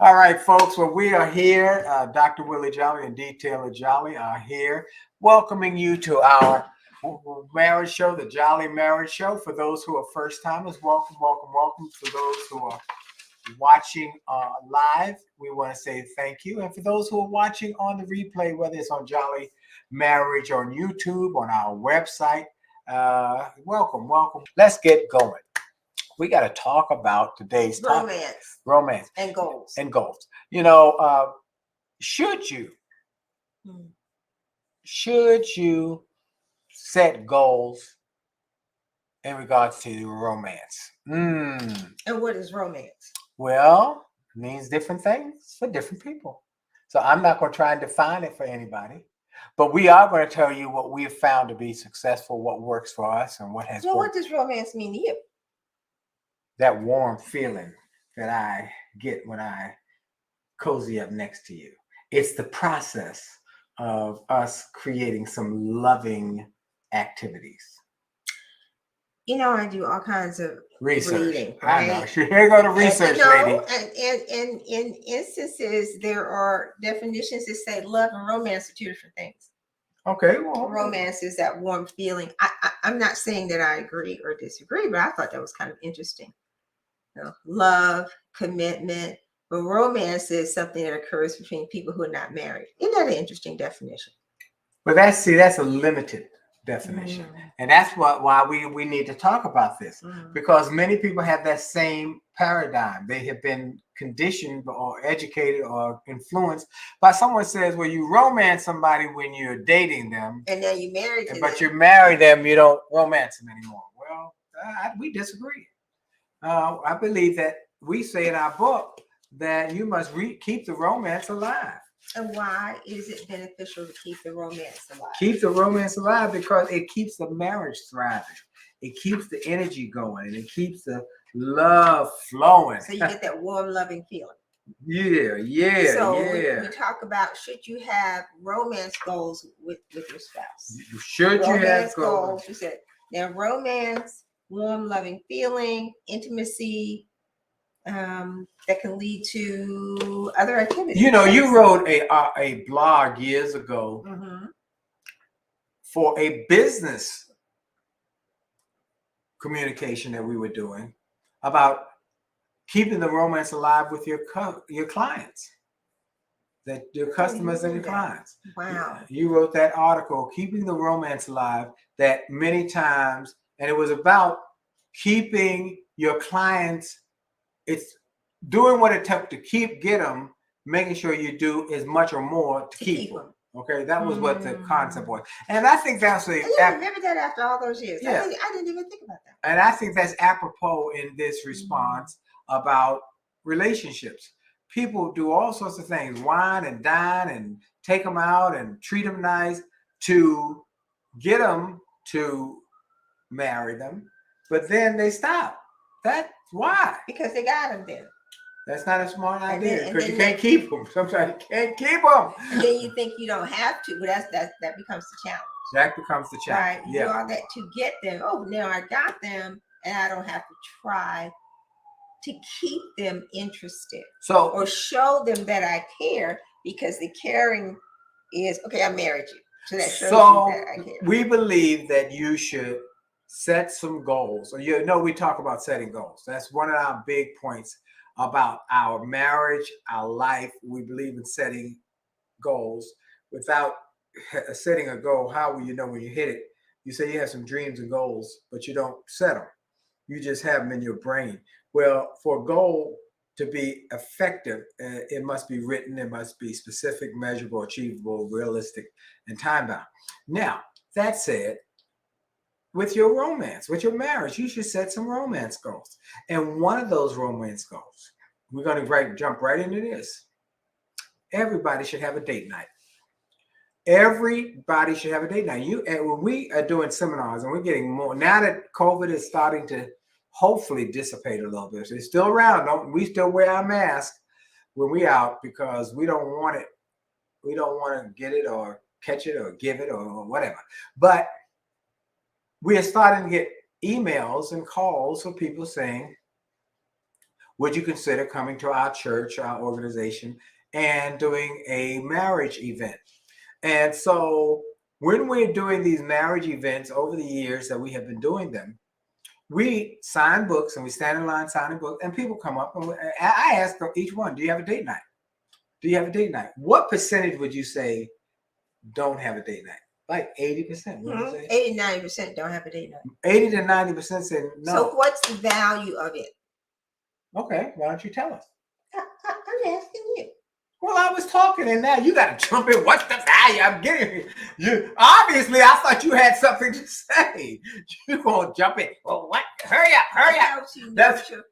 All right, folks. Well, we are here. Dr. Willie Jolley and Dee Taylor-Jolley are here, welcoming you to our marriage show, the Jolley Marriage Show. For those who are first timers, welcome, welcome, welcome. For those who are watching live, we want to say thank you. And for those who are watching on the replay, whether it's on Jolley Marriage on YouTube, on our website, welcome, welcome. Let's get going. We got to talk about today's topic. Romance and goals. You know, should you set goals in regards to romance? And what is romance? Well, it means different things for different people. So I'm not going to try and define it for anybody, but we are going to tell you what we have found to be successful, what works for us, and what has worked. What does romance mean to you? That warm feeling that I get when I cozy up next to you. It's the process of us creating some loving activities. You know, I do all kinds of reading. Right? I know. Here you go to research, lady. And in instances, there are definitions that say love and romance are two different things. Okay, well, romance is that warm feeling. I'm not saying that I agree or disagree, but I thought that was kind of interesting. You know, love, commitment, but romance is something that occurs between people who are not married. Isn't that an interesting definition? But that's a limited definition. And that's why we need to talk about this, because many people have that same paradigm. They have been conditioned or educated or influenced by someone says, well, you romance somebody when you're dating them, and then you marry them, but you marry them, you don't romance them anymore. Well, we disagree. I believe that we say in our book that you must keep the romance alive. And why is it beneficial to keep the romance alive? Keep the romance alive because it keeps the marriage thriving. It keeps the energy going, and it keeps the love flowing. So you get that warm, loving feeling. Yeah. So we talk about, should you have romance goals with your spouse? Should you have goals? You said now romance, warm, loving feeling, intimacy, that can lead to other activities. You know, you wrote a blog years ago for a business communication that we were doing about keeping the romance alive with your clients, that your customers and your clients. Wow. You wrote that article, Keeping the Romance Alive, that many times, and it was about keeping your clients. It's doing what it took to get them, making sure you do as much or more to keep them. Okay, that was what the concept was, and I think that's I remember that after all those years. Yeah. I didn't even think about that. And I think that's apropos in this response about relationships. People do all sorts of things, wine and dine and take them out and treat them nice to get them to marry them, but then they stop. That's why. Because they got them then. That's not a smart idea because you can't keep them. Sometimes you can't keep them. And then you think you don't have to, but that becomes the challenge. That becomes the challenge. Right. You do all that to get them. Oh, now I got them, and I don't have to try to keep them interested. Or show them that I care, because the caring is, okay, I married you. So that shows you that I care. We believe that you should set some goals. We talk about setting goals. That's one of our big points about our marriage, our life. We believe in setting goals. Without setting a goal, how will you know when you hit it? You say you have some dreams and goals, but you don't set them. You just have them in your brain. Well, for a goal to be effective, it must be written, it must be specific, measurable, achievable, realistic, and time-bound. Now, that said, with your romance, with your marriage, you should set some romance goals. And one of those romance goals, we're going to jump right into this. Everybody should have a date night. Everybody should have a date night. When we are doing seminars, and we're getting more, now that COVID is starting to hopefully dissipate a little bit. So it's still around. We still wear our mask when we out because we don't want it. We don't want to get it or catch it or give it or whatever. But we are starting to get emails and calls of people saying, would you consider coming to our church, our organization, and doing a marriage event? And so when we're doing these marriage events over the years that we have been doing them, we sign books and we stand in line signing books, and people come up and I ask each one, do you have a date night? Do you have a date night? What percentage would you say don't have a date night? Like 80%. What mm-hmm. 80-90% don't have a date night. 80 to 90% say no. So what's the value of it? Okay, why don't you tell us? I'm asking you. Well, I was talking, and now you got to jump in. What's the value I'm getting? You obviously, I thought you had something to say. You gonna jump in? Well, what? Hurry up! Hurry It up! helps you nurture.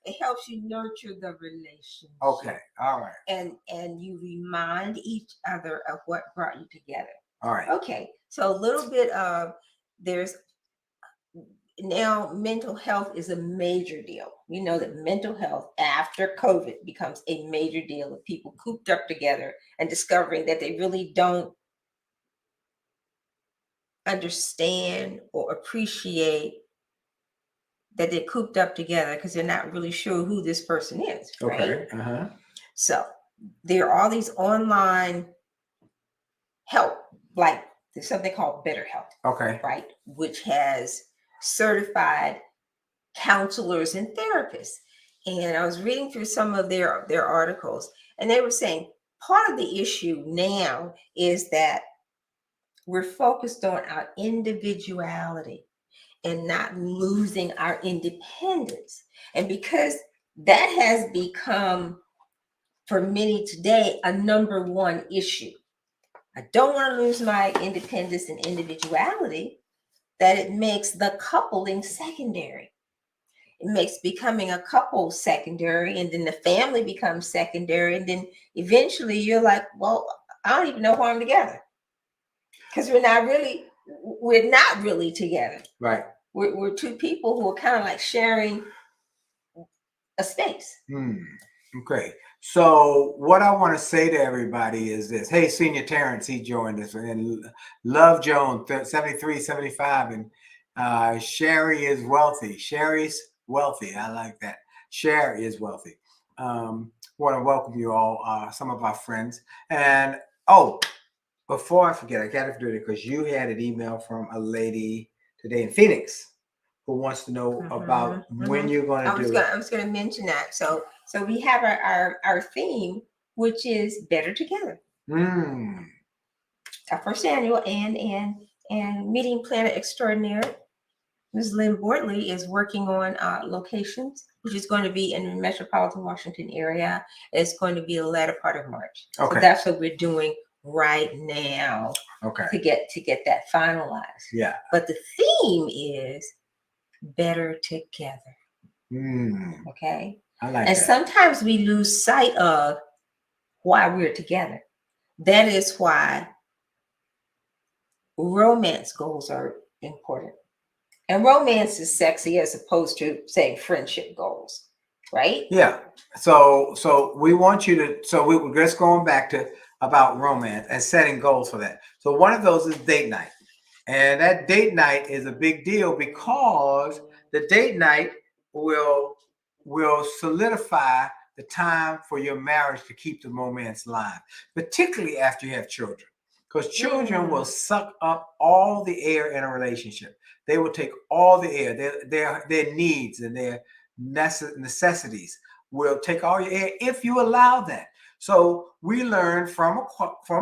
It helps you nurture the relationship. Okay, all right. And you remind each other of what brought you together. All right. Okay, so a little bit of there's now mental health is a major deal. You know that mental health after COVID becomes a major deal of people cooped up together and discovering that they really don't understand or appreciate that they're cooped up together because they're not really sure who this person is. Right? Okay. Uh-huh. So there are all these online help, like there's something called BetterHelp. Okay. Right, which has certified counselors and therapists. And I was reading through some of their articles, and they were saying part of the issue now is that we're focused on our individuality and not losing our independence. And because that has become, for many today, a number one issue. I don't want to lose my independence and individuality, that it makes the coupling secondary. It makes becoming a couple secondary, and then the family becomes secondary. And then eventually you're like, well, I don't even know why I'm together. Because we're not really together. Right. We're two people who are kind of like sharing a space. Okay. So what I want to say to everybody is this. Hey, Senior Terrence, he joined us. And Love Joan, 73, 75. And Sherry is wealthy. Sherry's wealthy. I like that. Sherry is wealthy. Want to welcome you all, some of our friends. And, before I forget, I got to do it because you had an email from a lady today in Phoenix who wants to know about when you're going to do it. I was going to mention that. So we have our theme, which is Better Together. Our first annual and meeting planner extraordinaire, Ms. Lynn Bortley, is working on locations, which is going to be in the metropolitan Washington area. It's going to be the latter part of March. Okay. So that's what we're doing right now. Okay. To get that finalized. Yeah. But the theme is Better Together. Okay. I like that. And sometimes we lose sight of why we're together. That is why romance goals are important. And romance is sexy as opposed to, say, friendship goals, right? Yeah. So we want you to, we're just going back to about romance and setting goals for that. So one of those is date night. And that date night is a big deal because the date night will solidify the time for your marriage to keep the romance alive, particularly after you have children. Because children will suck up all the air in a relationship. They will take all the air, their needs and their necessities will take all your air if you allow that. So we learn from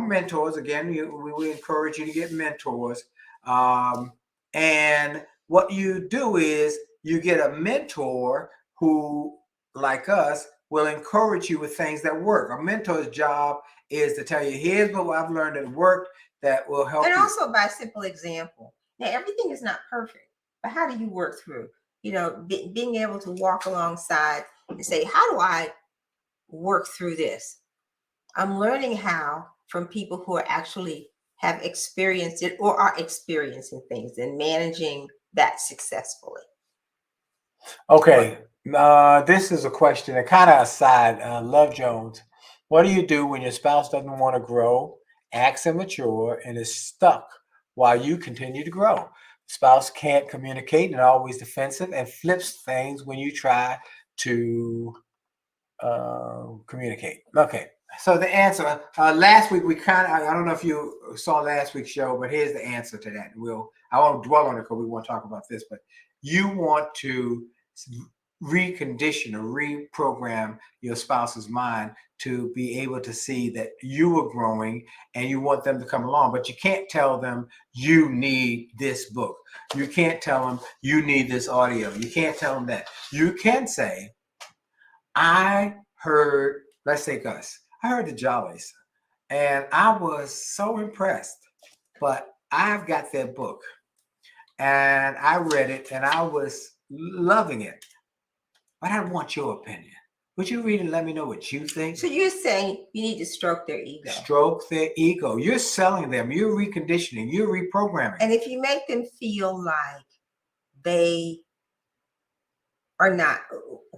mentors. Again, we encourage you to get mentors. And what you do is you get a mentor who, like us, will encourage you with things that work. A mentor's job is to tell you, here's what I've learned that worked that will help you. And also by simple example. Now, everything is not perfect, but how do you work through? Being able to walk alongside and say, how do I work through this? I'm learning how from people who are actually have experienced it or are experiencing things and managing that successfully. Okay. This is a question that kind of aside, Love Jones. What do you do when your spouse doesn't want to grow, acts immature, and is stuck while you continue to grow? Spouse can't communicate and always defensive and flips things when you try to communicate. Okay. So the answer, last week we I don't know if you saw last week's show, but here's the answer to that. I won't dwell on it because we want to talk about this, but you want to recondition or reprogram your spouse's mind to be able to see that you are growing and you want them to come along, but you can't tell them you need this book. You can't tell them you need this audio. You can't tell them that. You can say, I heard, let's take us. I heard the Jolleys and I was so impressed, but I've got their book and I read it and I was loving it. But I want your opinion. Would you read and let me know what you think? So you're saying you need to stroke their ego. Stroke their ego. You're selling them. You're reconditioning. You're reprogramming. And if you make them feel like they are not,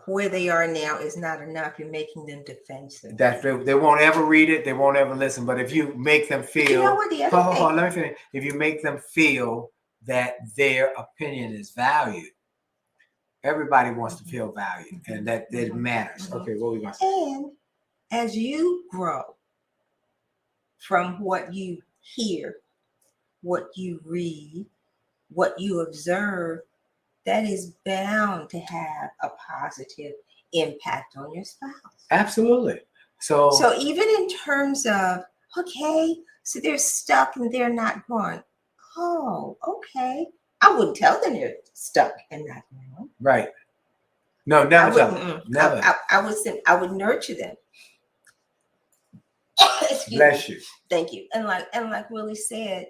where they are now is not enough, you're making them defensive. They won't ever read it. They won't ever listen. But if you make them feel, you know what the other hold on, let me finish. If you make them feel that their opinion is valued, everybody wants to feel valued and that it matters. Okay, what are we going to say? And as you grow from what you hear, what you read, what you observe, that is bound to have a positive impact on your spouse. Absolutely. So even in terms of, okay, so they're stuck and they're not growing. Oh, okay. I wouldn't tell them they're stuck and not growing. Right. No, never tell them. Never. I would nurture them. Bless you. Thank you. And like Willie said,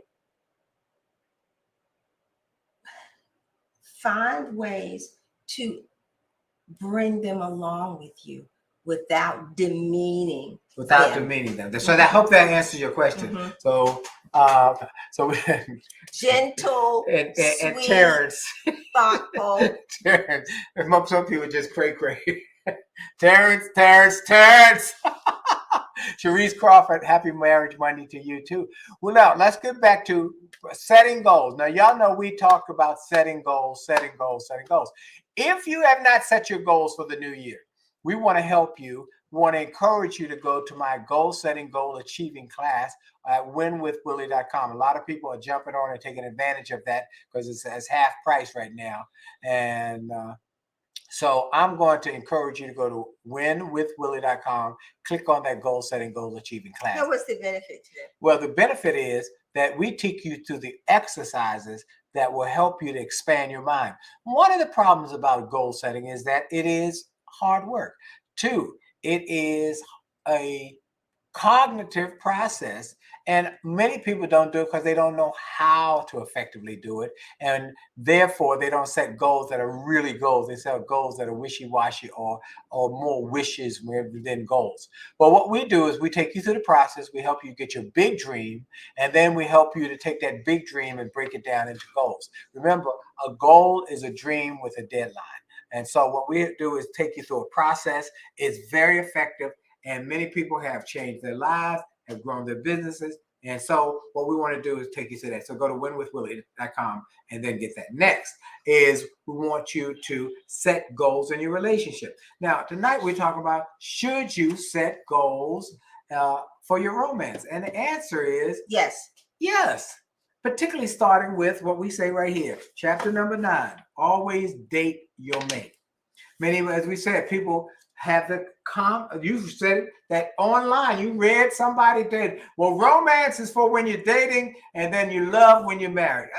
find ways to bring them along with you without demeaning them. So I hope that answers your question. Mm-hmm. So gentle and sweet, Terrence, thoughtful. Terrence. Some people just cray. Terrence. Sharice Crawford, happy Marriage Monday to you too. Well, now let's get back to setting goals. Now, y'all know we talked about setting goals. If you have not set your goals for the new year, we want to help you. We want to encourage you to go to my goal setting, goal achieving class at winwithwillie.com. A lot of people are jumping on and taking advantage of that because it's half price right now. And so I'm going to encourage you to go to winwithwillie.com, click on that goal setting, goal achieving class. Now, what's the benefit to that? Well, the benefit is that we take you through the exercises that will help you to expand your mind. One of the problems about goal setting is that it is hard work. 2, it is a cognitive process, and many people don't do it because they don't know how to effectively do it, and therefore they don't set goals that are really goals. They set goals that are wishy-washy or more wishes than goals. But what we do is we take you through the process. We help you get your big dream, and then we help you to take that big dream and break it down into goals. Remember, a goal is a dream with a deadline. And so what we do is take you through a process. It's very effective. And many people have changed their lives, have grown their businesses. And so what we want to do is take you to that. So go to winwithwillie.com and then get that. Next is we want you to set goals in your relationship. Now, tonight we're talking about, should you set goals for your romance? And the answer is yes. Yes. Particularly starting with what we say right here. Chapter number 9, always date your mate. Many, as we said, people have you said that online, you read somebody did. Well, romance is for when you're dating and then you love when you're married.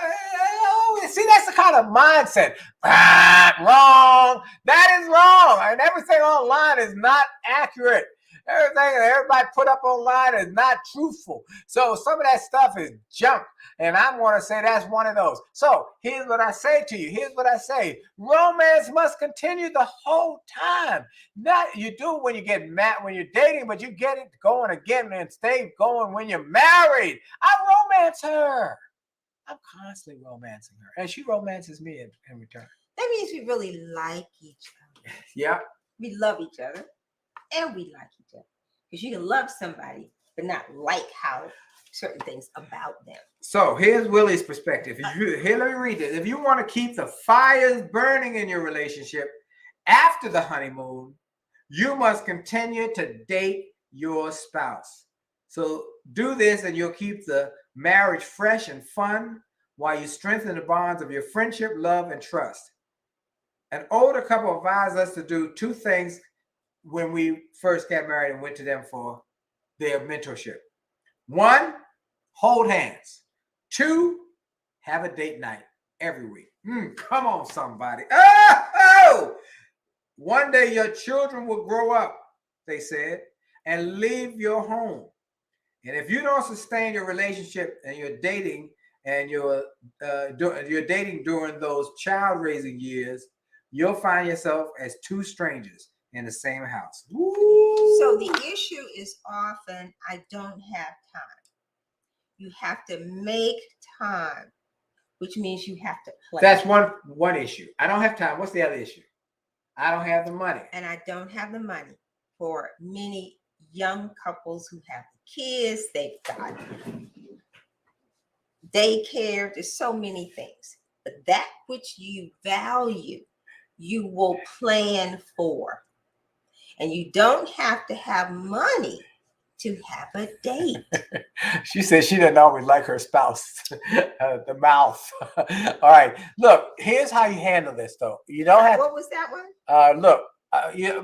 See, that's the kind of mindset. Wrong. That is wrong. And everything online is not accurate. Everything that everybody put up online is not truthful. So some of that stuff is junk. And I'm going to say that's one of those. So here's what I say to you. Here's what I say. Romance must continue the whole time. Not you do when you get mad, when you're dating, but you get it going again and stay going when you're married. I romance her. I'm constantly romancing her. And she romances me in return. That means we really like each other. Yeah. We love each other. And we like each other. Because you can love somebody, but not like how certain things about them. So here's Willie's perspective. Let me read this. If you want to keep the fires burning in your relationship After the honeymoon, you must continue to date your spouse. So do this and you'll keep the marriage fresh and fun while you strengthen the bonds of your friendship, love, and trust. An older couple advised us to do two things when we first got married and went to them for their mentorship. One, hold hands. Two, have a date night every week. Come on, somebody. Oh! One day your children will grow up, they said, and leave your home. And if you don't sustain your relationship and you're dating and you're dating during those child raising years, you'll find yourself as two strangers in the same house. Woo! So the issue is often, I don't have time. You have to make time, which means you have to plan. That's one issue. I don't have time. What's the other issue? I don't have the money. And I don't have the money for many young couples who have kids. They've got daycare. There's so many things. But that which you value, you will plan for. And you don't have to have money to have a date. She said she didn't always like her spouse, the mouth. All right. Look, here's how you handle this, though. You don't have. What was that one? Look,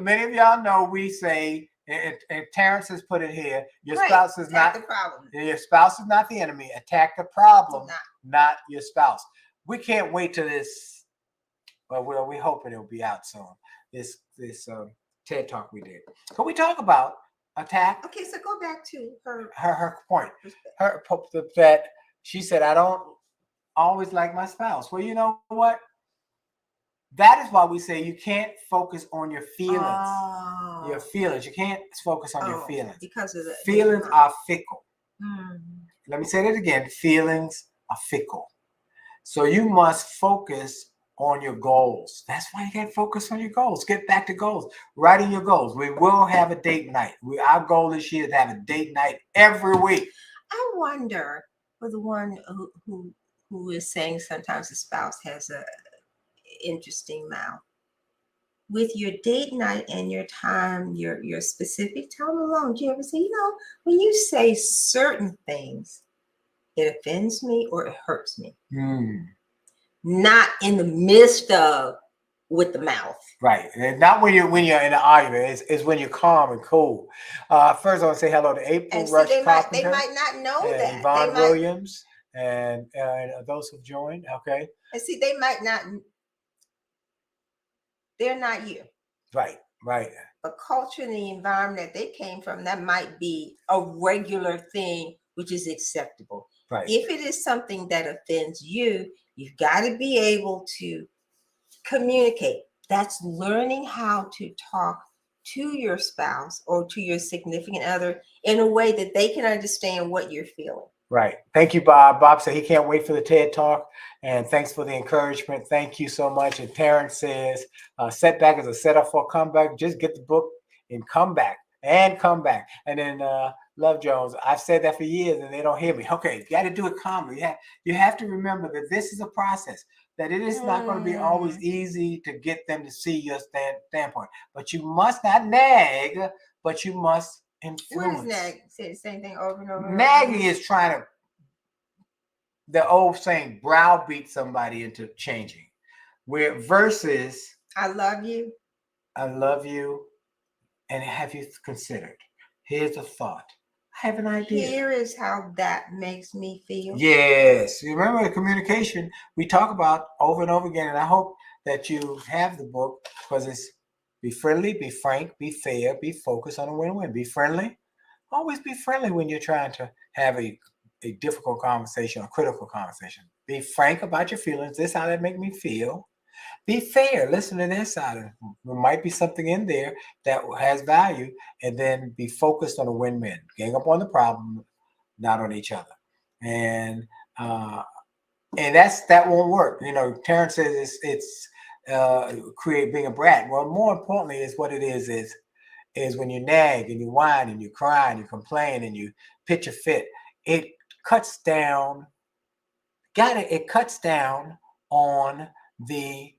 many of y'all know we say, and Terrence has put it here. Your spouse is not the problem. Your spouse is not the enemy. Attack the problem, not your spouse. We can't wait till this. Well, we're hoping it'll be out soon. This TED Talk we did. But we talk about attack. Okay, so go back to her point. That she said, I don't always like my spouse. Well, you know what? That is why we say you can't focus on your feelings. Oh. Your feelings. You can't focus on your feelings. Because of the feelings are fickle. Mm. Let me say that again. Feelings are fickle. So you must focus on your goals. That's why you got to focus on your goals. Get back to goals. Writing your goals. We will have a date night. Our goal this year is to have a date night every week. I wonder for the one who is saying sometimes the spouse has a interesting mouth. With your date night and your time, your specific time alone, do you ever say, when you say certain things, it offends me or it hurts me? Not in the midst of with the mouth. Right. And not when you're in an argument. It's when you're calm and cool. First I want to say hello to April Rush Carpenter. They might not know that. Yvonne Williams and those who've joined. Okay. And see, they might not. They're not you. Right. A culture and the environment that they came from, that might be a regular thing, which is acceptable. Right. If it is something that offends you, you've got to be able to communicate. That's learning how to talk to your spouse or to your significant other in a way that they can understand what you're feeling. Right. Thank you, Bob. Bob said he can't wait for the TED Talk. And thanks for the encouragement. Thank you so much. And Terrence says, setback is a setup for a comeback. Just get the book and come back. And then Love Jones, I've said that for years and they don't hear me. Okay, you got to do it calmly. You have to remember that this is a process, that it is not going to be always easy to get them to see your standpoint. But you must not nag, but you must influence. What is nag? Say the same thing over and over. Nagging is trying to, the old saying, browbeat somebody into changing. Where versus, I love you. And have you considered? Here's a thought. I have an idea. Here is how that makes me feel. Yes. You remember the communication we talk about over and over again. And I hope that you have the book because it's be friendly, be frank, be fair, be focused on a win-win. Be friendly. Always be friendly when you're trying to have a difficult conversation, a critical conversation. Be frank about your feelings. This is how that make me feel. Be fair. Listen to their side. There might be something in there that has value, and then be focused on a win-win. Gang up on the problem, not on each other. And that won't work. Terrence says it's being a brat. Well, more importantly, is what it is when you nag and you whine and you cry and you complain and you pitch a fit. It cuts down. It cuts down on the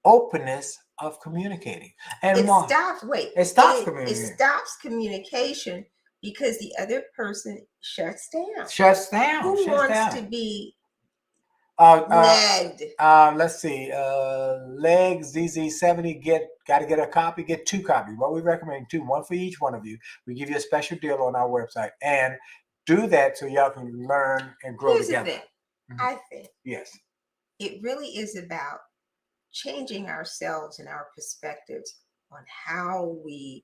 openness of communicating. And it more, stops. it stops communicating. It stops communication because the other person shuts down. Shuts down. Who wants to be nagged? Let's see. Legs ZZ70. Got to get a copy. Get 2 copies. What we recommend 2, 1 for each one of you. We give you a special deal on our website, and do that so y'all can learn and grow together. The thing. I think yes, it really is about changing ourselves and our perspectives on how we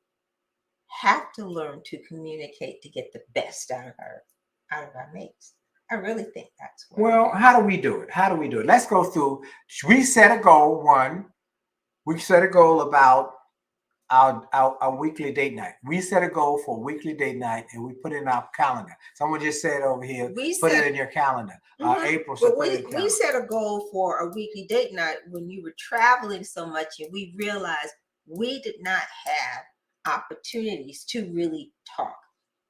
have to learn to communicate to get the best out of our mates. I really think that's well. How do we do it? How do we do it? Let's go through. We set a goal. One, we set a goal about our weekly date night. We set a goal for a weekly date night, and we put it in our calendar. Someone just said over here, put it in your calendar. April. So we set a goal for a weekly date night when you were traveling so much, and we realized we did not have opportunities to really talk.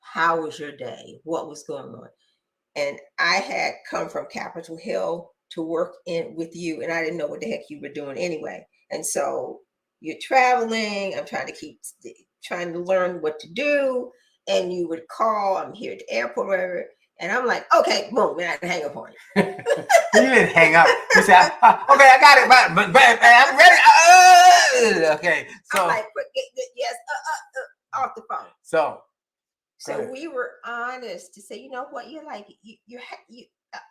How was your day? What was going on? And I had come from Capitol Hill to work with you, and I didn't know what the heck you were doing anyway. And so you're traveling. I'm trying to learn what to do. And you would call, I'm here at the airport, whatever. And I'm like, okay, boom, and I can hang up on you. You didn't hang up. You said, okay, I got it, but I'm ready. Okay. So I'm like, yes, off the phone. So we were honest to say, you know what, you're like,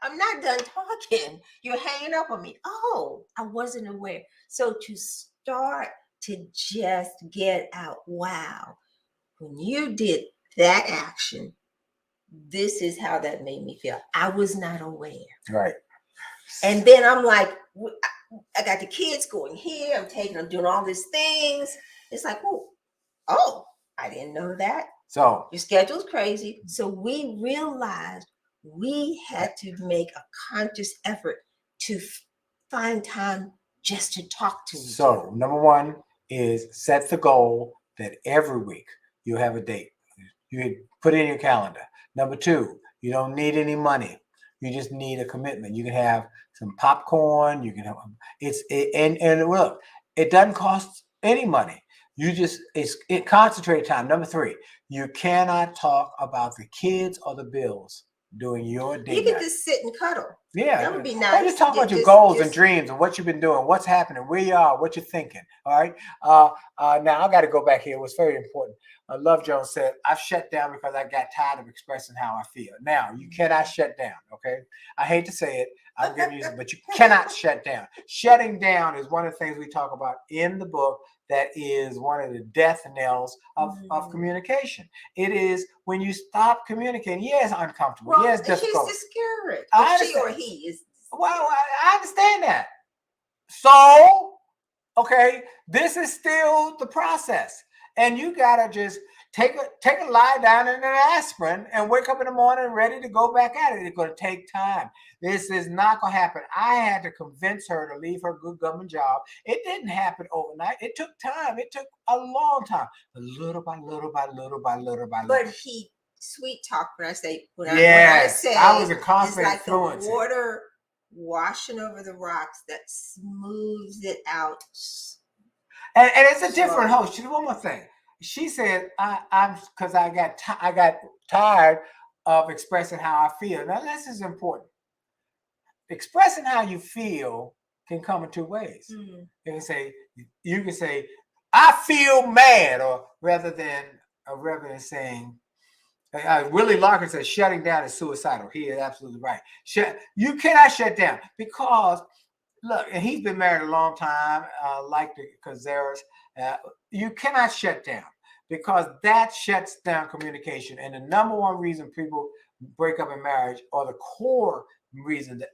I'm not done talking. You're hanging up on me. Oh, I wasn't aware. So to start to just get out, wow, when you did that action, this is how that made me feel. I was not aware. Right. And then I'm like, I got the kids going here. I'm doing all these things. It's like, oh, I didn't know that. So your schedule's crazy. So we realized we had to make a conscious effort to find time just to talk to each other. So number 1 is set the goal that every week you have a date. You put it in your calendar. Number 2, you don't need any money. You just need a commitment. You can have some popcorn. You can have and look, it doesn't cost any money. You just it concentrated time. Number 3, you cannot talk about the kids or the bills during your date. You can just sit and cuddle. Yeah, that would be nice. Or just talk about your goals and dreams and what you've been doing, what's happening, where you are, what you're thinking. All right. Now I got to go back here. It was very important. Love Jones said, I've shut down because I got tired of expressing how I feel. Now you cannot shut down. Okay. I hate to say it. I'm giving you, but you cannot shut down. Shutting down is one of the things we talk about in the book. That is one of the death knells of communication. It is when you stop communicating. Yes, uncomfortable. Well, yes, difficult. She's discouraged. She or he is. Well, I understand that. So, okay, this is still the process, and you gotta just take a lie down in an aspirin and wake up in the morning ready to go back at it. It's gonna take time. This is not gonna happen. I had to convince her to leave her good government job. It didn't happen overnight. It took time. It took a long time. But little by little by little by little by little. But he sweet talk when I say I was a constant it's like influence. The water washing over the rocks that smooths it out. And it's a different host. She did one more thing. She said, "I'm because I got tired of expressing how I feel." Now this is important. Expressing how you feel can come in 2 ways. Mm-hmm. You can say, "I feel mad," or rather than saying, Willie Larkin says, "Shutting down is suicidal." He is absolutely right. You cannot shut down because. Look, and he's been married a long time, like the Cazares. You cannot shut down because that shuts down communication. And the number 1 reason people break up in marriage, or the core reason, the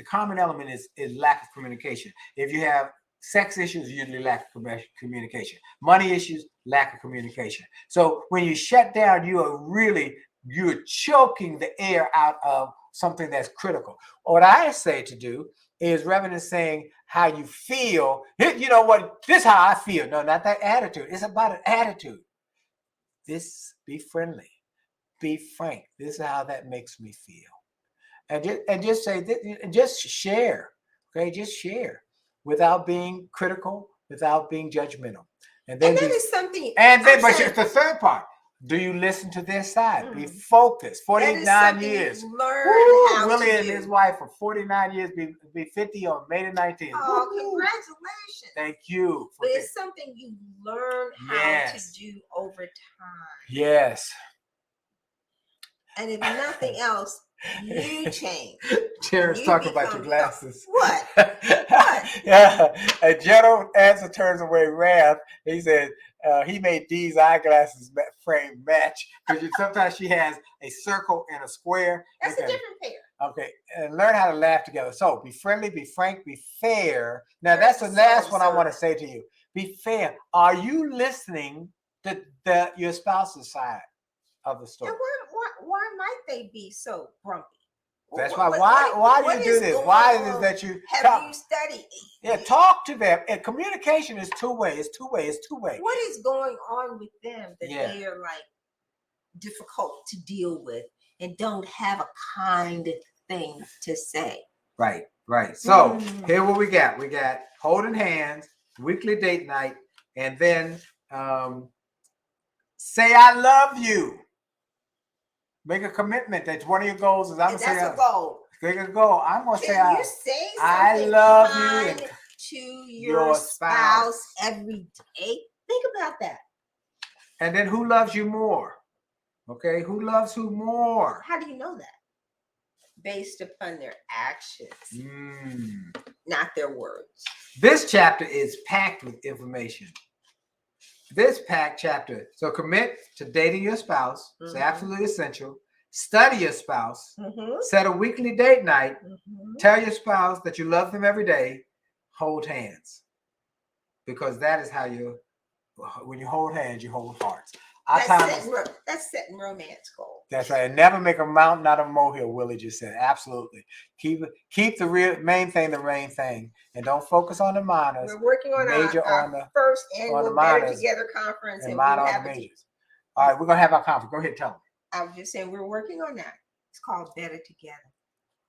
common element is lack of communication. If you have sex issues, usually lack of communication. Money issues, lack of communication. So when you shut down, you're choking the air out of something that's critical. What I say to do is, rather than saying how you feel, you know what, this is how I feel. No, not that attitude. It's about an attitude. Be friendly, be frank. This is how that makes me feel. And just say, just share. Okay, just share without being critical, without being judgmental. And that is something. And then, but it's the third part. Do you listen to their side? Be focused. 49 years. Learn Willie and his wife for 49 years. Be 50 on May the 19th. Oh, congratulations. Thank you. But it's something you learn how to do over time. Yes. And if nothing else, you change. Terrence talking about your glasses. What? What? Yeah. A gentle answer turns away wrath. He said he made Dee's eyeglasses frame match because sometimes she has a circle and a square. That's a different pair. Okay, and learn how to laugh together. So be friendly, be frank, be fair. Now that's the last one I want to say to you. Be fair. Are you listening to your spouse's side of the story? And why might they be so grumpy? That's why do you do this? Why is it that you have you studied? Yeah, talk to them. And communication is two-way. It's two-way. What is going on with them that they are like difficult to deal with and don't have a kind thing to say? Right. So here what we got. We got holding hands, weekly date night, and then say I love you. Make a commitment. That's one of your goals. Is I'm gonna say that's a goal. Make a goal. I'm gonna say I love you and to your spouse every day. Think about that. And then who loves you more? Okay, who loves who more? How do you know that? Based upon their actions, not their words. This chapter is packed with information. This packed chapter. So commit to dating your spouse. It's absolutely essential. Study your spouse. Set a weekly date night. Tell your spouse that you love them every day. Hold hands. Because that is how when you hold hands, you hold hearts. That's setting romance goals. That's right. And never make a mountain out of a molehill, Willie just said. Absolutely. Keep the main thing the main thing. And don't focus on the minors. We're working on our first annual Better Together conference. And minor on the majors. All right, we're going to have our conference. Go ahead, tell them. I was just saying we're working on that. It's called Better Together.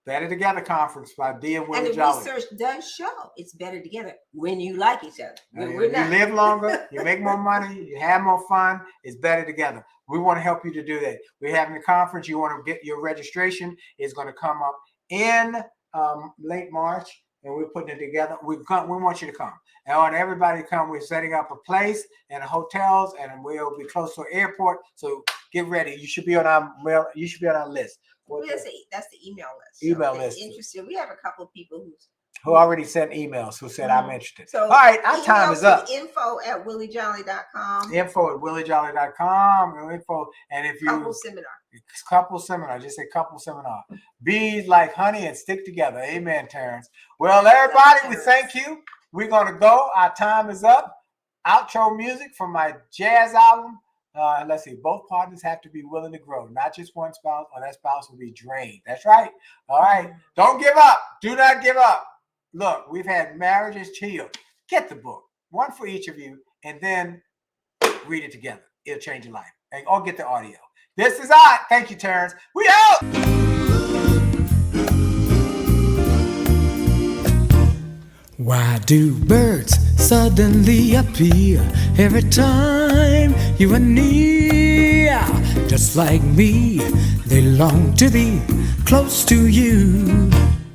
Better Together conference by Dee and Willie And the Jolley. research does show it's better together when you like each other. You live longer, you make more money, you have more fun. It's better together. We want to help you to do that. We're having a conference. You want to get your registration. It's going to come up in late March, and we're putting it together. We want you to come. And I want everybody to come. We're setting up a place and hotels, and we'll be close to an airport. So get ready. You should be on our list. That's the email list. Email list. Interested. We have a couple of people who already sent emails who said I'm interested. So all right, our time is up. info@williejolly.com. info@williejolly.com. Info, and if you couple seminar, just say couple seminar. Be like honey and stick together. Amen, Terrence. Well, everybody, we thank you. We're gonna go. Our time is up. Outro music from my jazz album. Let's see, both partners have to be willing to grow, not just one spouse, or that spouse will be drained. That's right. All right. Don't give up. Do not give up. Look, we've had Marriages Chill. Get the book, one for each of you, and then read it together. It'll change your life. Or get the audio. This is I. Thank you, Terrence. We out. Why do birds suddenly appear every time you are near? Just like me, they long to be close to you.